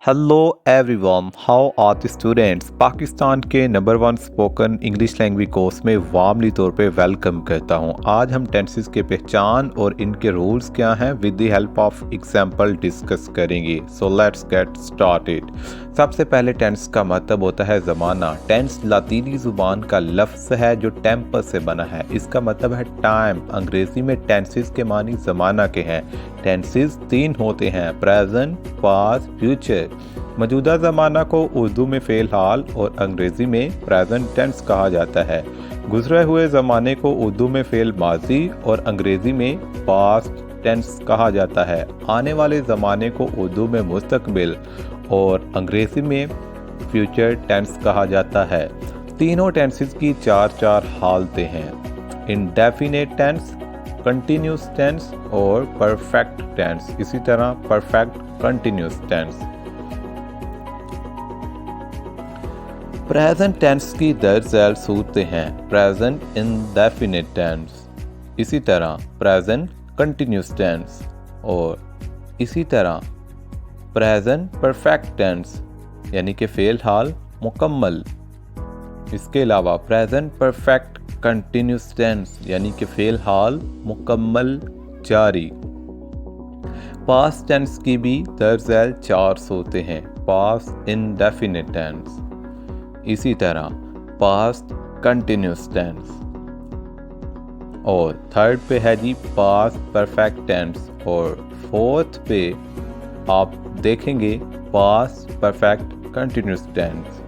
Hello everyone, how are the students. Pakistan के number 1 spoken English language course में warmly तौर पे वेलकम करता हूँ। आज हम टेंसेस के पहचान और इनके रूल्स क्या हैं with the help of example discuss करेंगे। So let's get started. सबसे पहले टेंस का मतलब होता है ज़माना। टेंस लातीनी ज़ुबान का लफ्ज़ है जो टेम्पर से बना है। इसका मतलब है टाइम। अंग्रेज़ी में टेंसेस के मानी ज़माना के हैं। टेंसेस 3 होते हैं, प्रेजेंट, पास्ट, फ्यूचर। मौजूदा ज़माना को उर्दू में फ़ेल हाल और अंग्रेज़ी में प्रेजेंट टेंस कहा जाता है। गुज़रे हुए ज़माने को उर्दू में फ़ेल माजी और अंग्रेज़ी में पास्ट टेंस कहा जाता है। आने वाले ज़माने को उर्दू में मुस्तकबिल और अंग्रेज़ी में फ्यूचर टेंस कहा जाता है। तीनों टेंसेस की 4 हालतें हैं, इंडेफिनिट टेंस, कंटिन्यूस टेंस और परफेक्ट टेंस। इसी तरह perfect continuous tense. Present tense की दरअसल सूरतें हैं, प्रेजेंट इंडेफिनिट टेंस, इसी तरह प्रेजेंट कंटिन्यूस टेंस और इसी तरह प्रेजेंट परफेक्ट टेंस यानी कि फ़ेल हाल मुकम्मल। इसके अलावा प्रेजेंट परफेक्ट कंटिन्यूस टेंस यानी कि फ़ेल हाल मुकम्मल जारी। पास्ट टेंस की भी दरअसल 4 सूरतें हैं, पास्ट इंडेफिनिट टेंस, इसी तरह पास्ट कंटिन्यूस टेंस और थर्ड पे है जी पास्ट परफेक्ट टेंस और फोर्थ पे आप देखेंगे पास्ट परफेक्ट कंटिन्यूस टेंस।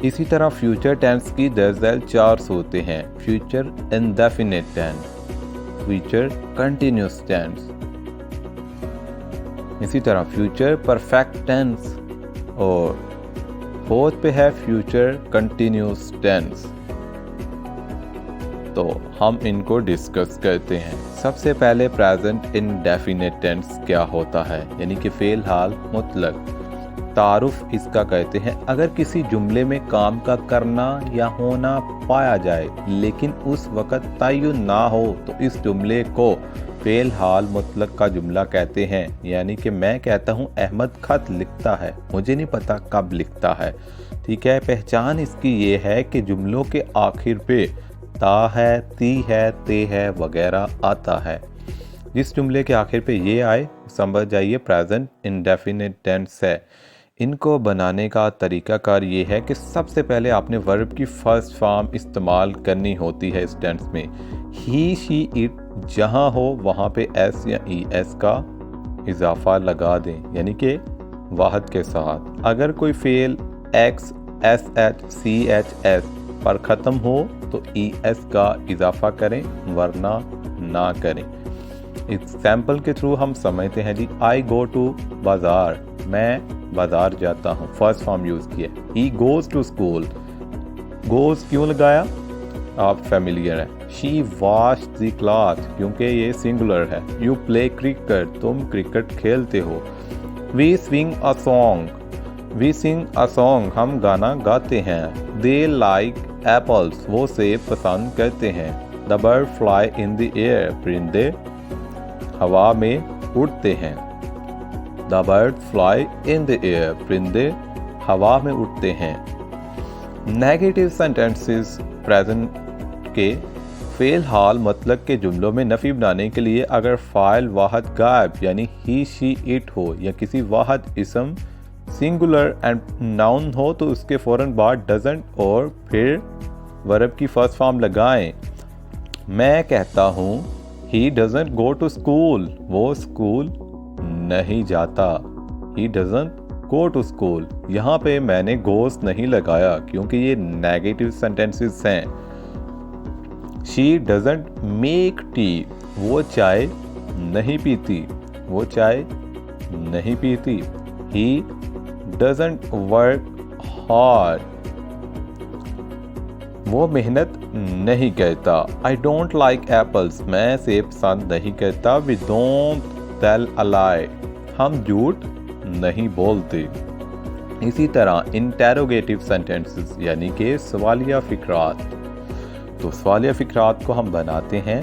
इसी तरह फ्यूचर टेंस की दरअसल 4 सूरतें हैं, future indefinite tense, future continuous tense, इसी तरह फ्यूचर परफेक्ट टेंस और फोर्थ पे है फ्यूचर कंटिन्यूस टेंस। तो हम इनको डिस्कस करते हैं। सबसे पहले प्रेजेंट इंडेफिनिट टेंस क्या होता है, यानी कि फ़ेल हाल मुतलक। तारुफ इसका कहते हैं अगर किसी जुमले में काम का करना या होना पाया जाए लेकिन उस वक़्त तय्युन ना हो तो इस जुमले को फ़ेल हाल मुतलक का जुमला कहते हैं। यानी कि मैं कहता हूँ अहमद खत लिखता है, मुझे नहीं पता कब लिखता है। ठीक है, पहचान इसकी ये है कि जुमलों के आखिर पे ता है, ती है, ते है वगैरह आता है। जिस जुमले के आखिर पे ये आए समझ जाइए प्रेजेंट इंडेफिनिट टेंस है। इनको बनाने का तरीकाकार ये है कि सबसे पहले आपने वर्ब की फर्स्ट फॉर्म इस्तेमाल करनी होती है इस टेंस में। ही, शी, इट जहाँ हो वहाँ पे एस या ई एस का इजाफा लगा दें, यानी कि वाहद के साथ। अगर कोई फेल X, S H, C H S पर ख़त्म हो तो ई एस का इजाफा करें वरना ना करें। एग्जाम्पल के थ्रू हम समझते हैं जी। आई गो टू बाज़ार, मैं बाज़ार जाता हूँ, फर्स्ट फॉर्म यूज़ किया। He goes to school, goes क्यों लगाया आप फैमिलियर हैं। शी वॉश द क्लॉथ क्योंकि ये सिंगुलर है। यू प्ले क्रिकेट, तुम क्रिकेट खेलते हो। We swing a song, we sing a song हम गाना गाते हैं। दे लाइक एप्पल्स, वो सेब पसंद करते हैं। The bird fly in the air, परिंदे हवा में उड़ते हैं। The bird fly in the air, परिंदे हवा में उड़ते हैं। नेगेटिव सेंटेंसेस प्रेजेंट के फ़ेल हाल मतलब के जुमलों में नफ़ी बनाने के लिए अगर फ़ाइल वाहद गायब यानी ही, शी, इट हो या किसी वाहद इसम सिंगुलर एंड नाउन हो तो उसके फ़ौरन बाद डजंट और फिर वर्ब की फर्स्ट फॉर्म लगाएं। मैं कहता हूँ he doesn't go to school, वो स्कूल नहीं जाता। He doesn't go to school, यहाँ पे मैंने गोस नहीं लगाया क्योंकि ये नेगेटिव सेंटेंसेस हैं। शी डजंट मेक टी, वो चाय नहीं पीती, वो चाय नहीं पीती। ही डजंट वर्क हार्ड, वो मेहनत नहीं करता। आई डोंट लाइक एप्पल्स, मैं सेब पसंद नहीं करता। वी डोंट टेल अ लाई, हम झूठ नहीं बोलते। इसी तरह इंटेरोगेटिव सेंटेंसेस यानी कि सवालिया फ़िक्रात। तो सवालिया फ़िक्रात को हम बनाते हैं।